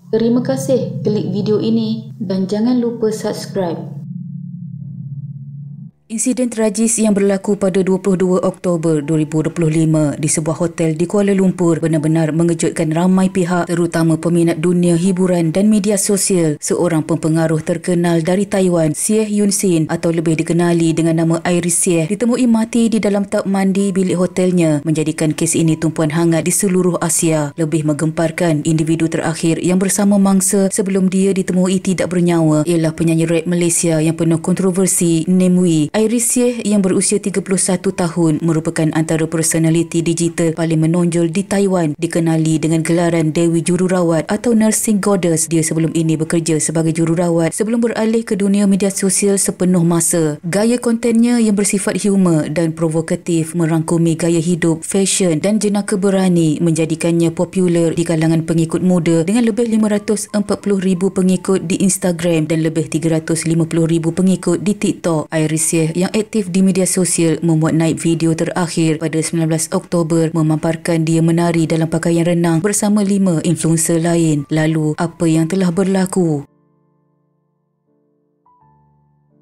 Terima kasih klik video ini dan jangan lupa subscribe. Insiden tragis yang berlaku pada 22 Oktober 2025 di sebuah hotel di Kuala Lumpur benar-benar mengejutkan ramai pihak, terutama peminat dunia hiburan dan media sosial. Seorang pempengaruh terkenal dari Taiwan, Sieh Yun-sin atau lebih dikenali dengan nama Iris Sieh, ditemui mati di dalam tub mandi bilik hotelnya, menjadikan kes ini tumpuan hangat di seluruh Asia. Lebih menggemparkan, individu terakhir yang bersama mangsa sebelum dia ditemui tidak bernyawa ialah penyanyi rap Malaysia yang penuh kontroversi, Namewee. Iris Sieh yang berusia 31 tahun merupakan antara personaliti digital paling menonjol di Taiwan, dikenali dengan gelaran Dewi Jururawat atau Nursing Goddess. Dia sebelum ini bekerja sebagai jururawat sebelum beralih ke dunia media sosial sepenuh masa. Gaya kontennya yang bersifat humor dan provokatif merangkumi gaya hidup, fashion dan jenaka berani menjadikannya popular di kalangan pengikut muda dengan lebih 540,000 pengikut di Instagram dan lebih 350,000 pengikut di TikTok. Iris Sieh yang aktif di media sosial memuat naik video terakhir pada 19 Oktober memaparkan dia menari dalam pakaian renang bersama 5 influencer lain. Lalu, apa yang telah berlaku?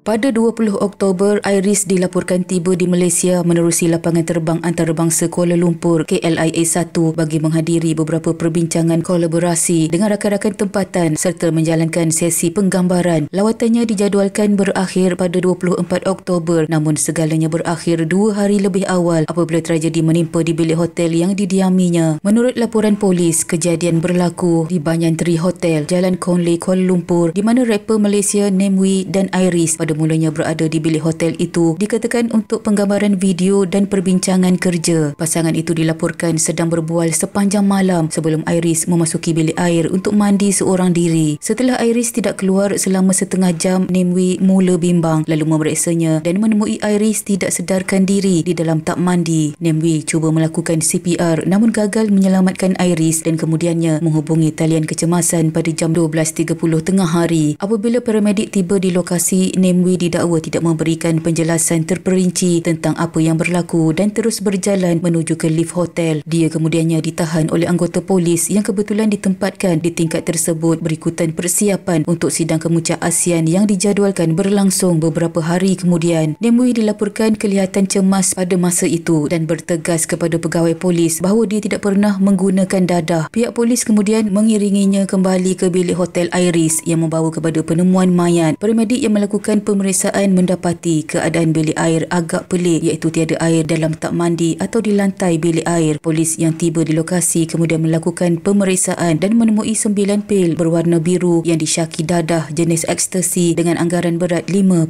Pada 20 Oktober, Iris dilaporkan tiba di Malaysia menerusi lapangan terbang antarabangsa Kuala Lumpur KLIA 1 bagi menghadiri beberapa perbincangan kolaborasi dengan rakan-rakan tempatan serta menjalankan sesi penggambaran. Lawatannya dijadualkan berakhir pada 24 Oktober, namun segalanya berakhir 2 hari lebih awal apabila tragedi menimpa di bilik hotel yang didiaminya. Menurut laporan polis, kejadian berlaku di Banyan Tree Hotel, Jalan Conley, Kuala Lumpur, di mana rapper Malaysia Namewee dan Iris pada mulanya berada di bilik hotel itu dikatakan untuk penggambaran video dan perbincangan kerja. Pasangan itu dilaporkan sedang berbual sepanjang malam sebelum Iris memasuki bilik air untuk mandi seorang diri. Setelah Iris tidak keluar selama setengah jam, Namewee mula bimbang lalu memeriksanya dan menemui Iris tidak sedarkan diri di dalam tub mandi. Namewee cuba melakukan CPR namun gagal menyelamatkan Iris dan kemudiannya menghubungi talian kecemasan pada jam 12.30 tengah hari. Apabila paramedik tiba di lokasi, Namewee didakwa tidak memberikan penjelasan terperinci tentang apa yang berlaku dan terus berjalan menuju ke lift hotel. Dia kemudiannya ditahan oleh anggota polis yang kebetulan ditempatkan di tingkat tersebut berikutan persiapan untuk sidang kemuncak ASEAN yang dijadualkan berlangsung beberapa hari kemudian. Namewee dilaporkan kelihatan cemas pada masa itu dan bertegas kepada pegawai polis bahawa dia tidak pernah menggunakan dadah. Pihak polis kemudian mengiringinya kembali ke bilik hotel Iris yang membawa kepada penemuan mayat. Paramedik yang melakukan pemeriksaan mendapati keadaan bilik air agak pelik, iaitu tiada air dalam tub mandi atau di lantai bilik air. Polis yang tiba di lokasi kemudian melakukan pemeriksaan dan menemui 9 pil berwarna biru yang disyaki dadah jenis ekstasi dengan anggaran berat 5.12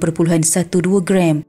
gram.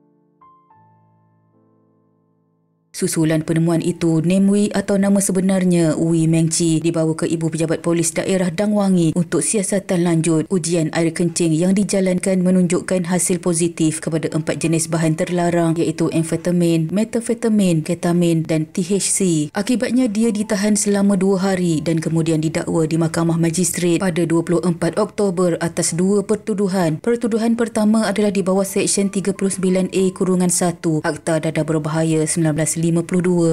Susulan penemuan itu, Namewee atau nama sebenarnya Wee Meng Chi dibawa ke Ibu Pejabat Polis Daerah Dang Wangi untuk siasatan lanjut. Ujian air kencing yang dijalankan menunjukkan hasil positif kepada 4 jenis bahan terlarang iaitu amfetamin, metafetamin, ketamin dan THC. Akibatnya dia ditahan selama 2 hari dan kemudian didakwa di Mahkamah Magistrate pada 24 Oktober atas 2 pertuduhan. Pertuduhan pertama adalah di bawah Seksyen 39A-1 Akta Dadah Berbahaya 1952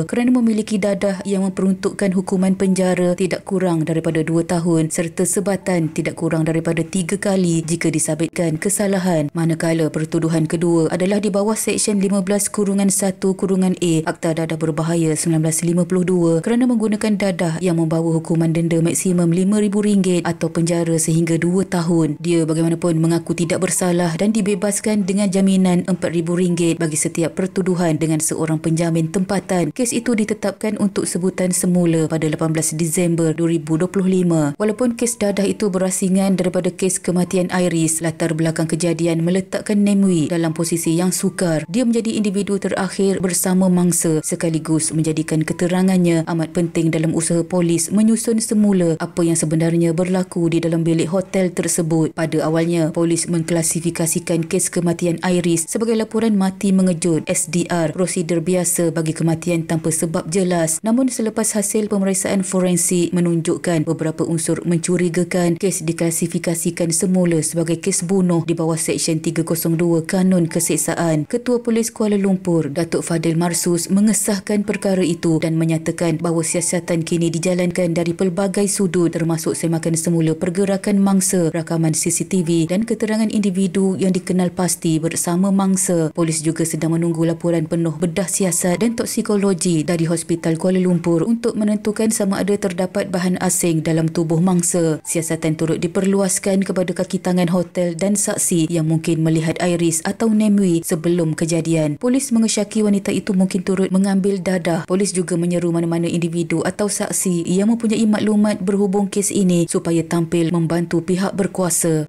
kerana memiliki dadah yang memperuntukkan hukuman penjara tidak kurang daripada 2 tahun serta sebatan tidak kurang daripada 3 kali jika disabitkan kesalahan. Manakala pertuduhan kedua adalah di bawah Seksyen 15-1-A Akta Dadah Berbahaya 1952 kerana menggunakan dadah yang membawa hukuman denda maksimum RM5,000 atau penjara sehingga 2 tahun. Dia bagaimanapun mengaku tidak bersalah dan dibebaskan dengan jaminan RM4,000 bagi setiap pertuduhan dengan seorang penjamin tempatan. Kes itu ditetapkan untuk sebutan semula pada 18 Disember 2025. Walaupun kes dadah itu berasingan daripada kes kematian Iris, latar belakang kejadian meletakkan Namewee dalam posisi yang sukar. Dia menjadi individu terakhir bersama mangsa sekaligus menjadikan keterangannya amat penting dalam usaha polis menyusun semula apa yang sebenarnya berlaku di dalam bilik hotel tersebut. Pada awalnya, polis mengklasifikasikan kes kematian Iris sebagai laporan mati mengejut SDR, prosedur biasa bagi bagi kematian tanpa sebab jelas. Namun selepas hasil pemeriksaan forensik menunjukkan beberapa unsur mencurigakan, kes diklasifikasikan semula sebagai kes bunuh di bawah Seksyen 302 Kanun Keseksaan. Ketua Polis Kuala Lumpur, Datuk Fadil Marsus, mengesahkan perkara itu dan menyatakan bahawa siasatan kini dijalankan dari pelbagai sudut, termasuk semakan semula pergerakan mangsa, rakaman CCTV dan keterangan individu yang dikenal pasti bersama mangsa. Polis juga sedang menunggu laporan penuh bedah siasat dan toksikologi dari Hospital Kuala Lumpur untuk menentukan sama ada terdapat bahan asing dalam tubuh mangsa. Siasatan turut diperluaskan kepada kaki tangan hotel dan saksi yang mungkin melihat Iris atau Nemwi sebelum kejadian. Polis mengesyaki wanita itu mungkin turut mengambil dadah. Polis juga menyeru mana-mana individu atau saksi yang mempunyai maklumat berhubung kes ini supaya tampil membantu pihak berkuasa.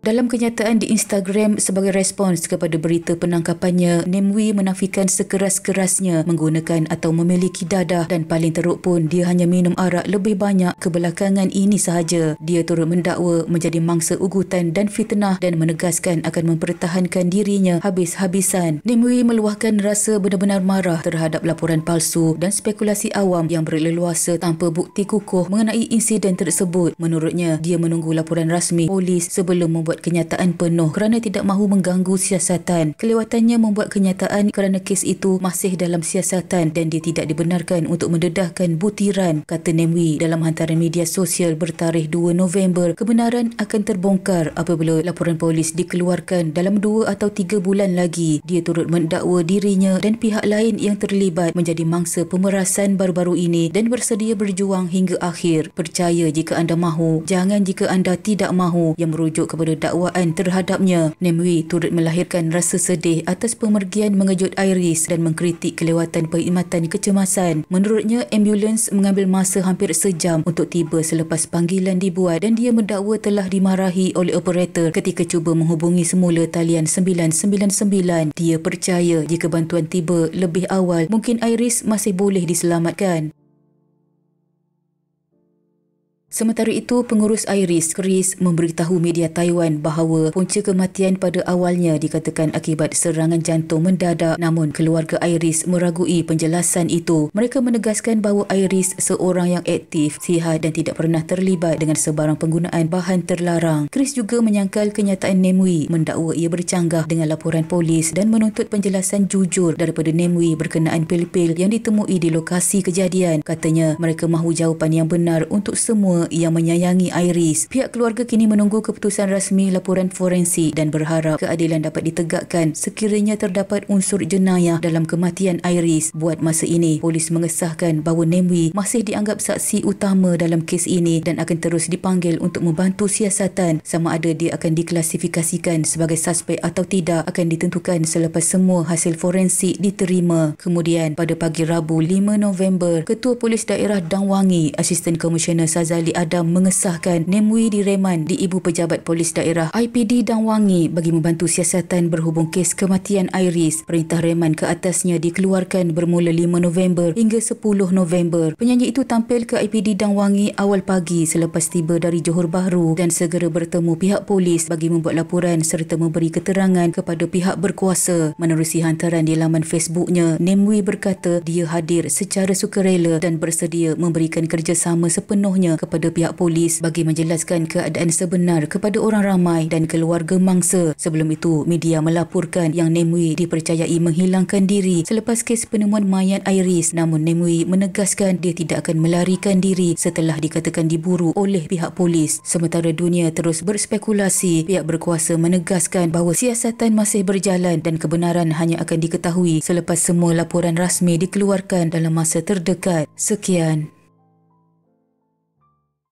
Dalam kenyataan di Instagram sebagai respons kepada berita penangkapannya, Nemwi menafikan sekeras-kerasnya menggunakan atau memiliki dadah dan paling teruk pun dia hanya minum arak lebih banyak kebelakangan ini sahaja. Dia turut mendakwa menjadi mangsa ugutan dan fitnah dan menegaskan akan mempertahankan dirinya habis-habisan. Nemwi meluahkan rasa benar-benar marah terhadap laporan palsu dan spekulasi awam yang berleluasa tanpa bukti kukuh mengenai insiden tersebut. Menurutnya, dia menunggu laporan rasmi polis sebelum membuat kenyataan penuh kerana tidak mahu mengganggu siasatan. Kelewatannya membuat kenyataan kerana kes itu masih dalam siasatan dan dia tidak dibenarkan untuk mendedahkan butiran, kata Nemwi dalam hantaran media sosial bertarikh 2 November. Kebenaran akan terbongkar apabila laporan polis dikeluarkan dalam 2 atau 3 bulan lagi. Dia turut mendakwa dirinya dan pihak lain yang terlibat menjadi mangsa pemerasan baru-baru ini dan bersedia berjuang hingga akhir. Percaya jika anda mahu, jangan jika anda tidak mahu, yang merujuk kepada dakwaan terhadapnya. Nemwi turut melahirkan rasa sedih atas pemergian mengejut Iris dan mengkritik kelewatan perkhidmatan kecemasan. Menurutnya, ambulans mengambil masa hampir sejam untuk tiba selepas panggilan dibuat dan dia mendakwa telah dimarahi oleh operator ketika cuba menghubungi semula talian 999. Dia percaya jika bantuan tiba lebih awal, mungkin Iris masih boleh diselamatkan. Sementara itu, pengurus Iris, Chris, memberitahu media Taiwan bahawa punca kematian pada awalnya dikatakan akibat serangan jantung mendadak, namun keluarga Iris meragui penjelasan itu. Mereka menegaskan bahawa Iris seorang yang aktif, sihat dan tidak pernah terlibat dengan sebarang penggunaan bahan terlarang. Chris juga menyangkal kenyataan Nemwi mendakwa ia bercanggah dengan laporan polis dan menuntut penjelasan jujur daripada Nemwi berkenaan pil-pil yang ditemui di lokasi kejadian. Katanya, mereka mahu jawapan yang benar untuk semua yang menyayangi Iris. Pihak keluarga kini menunggu keputusan rasmi laporan forensik dan berharap keadilan dapat ditegakkan sekiranya terdapat unsur jenayah dalam kematian Iris. Buat masa ini, polis mengesahkan bahawa Nemwi masih dianggap saksi utama dalam kes ini dan akan terus dipanggil untuk membantu siasatan. Sama ada dia akan diklasifikasikan sebagai suspek atau tidak akan ditentukan selepas semua hasil forensik diterima. Kemudian, pada pagi Rabu 5 November, Ketua Polis Daerah Dang Wangi, Asisten Komisioner Sazali Adam mengesahkan Nemwi direman di Ibu Pejabat Polis Daerah IPD Dang Wangi bagi membantu siasatan berhubung kes kematian Iris. Perintah reman ke atasnya dikeluarkan bermula 5 November hingga 10 November. Penyanyi itu tampil ke IPD Dang Wangi awal pagi selepas tiba dari Johor Bahru dan segera bertemu pihak polis bagi membuat laporan serta memberi keterangan kepada pihak berkuasa. Menerusi hantaran di laman Facebooknya, Nemwi berkata dia hadir secara sukarela dan bersedia memberikan kerjasama sepenuhnya kepada pihak polis bagi menjelaskan keadaan sebenar kepada orang ramai dan keluarga mangsa. Sebelum itu, media melaporkan yang Nemwi dipercayai menghilangkan diri selepas kes penemuan mayat Iris, namun Nemwi menegaskan dia tidak akan melarikan diri setelah dikatakan diburu oleh pihak polis. Sementara dunia terus berspekulasi, pihak berkuasa menegaskan bahawa siasatan masih berjalan dan kebenaran hanya akan diketahui selepas semua laporan rasmi dikeluarkan dalam masa terdekat. Sekian.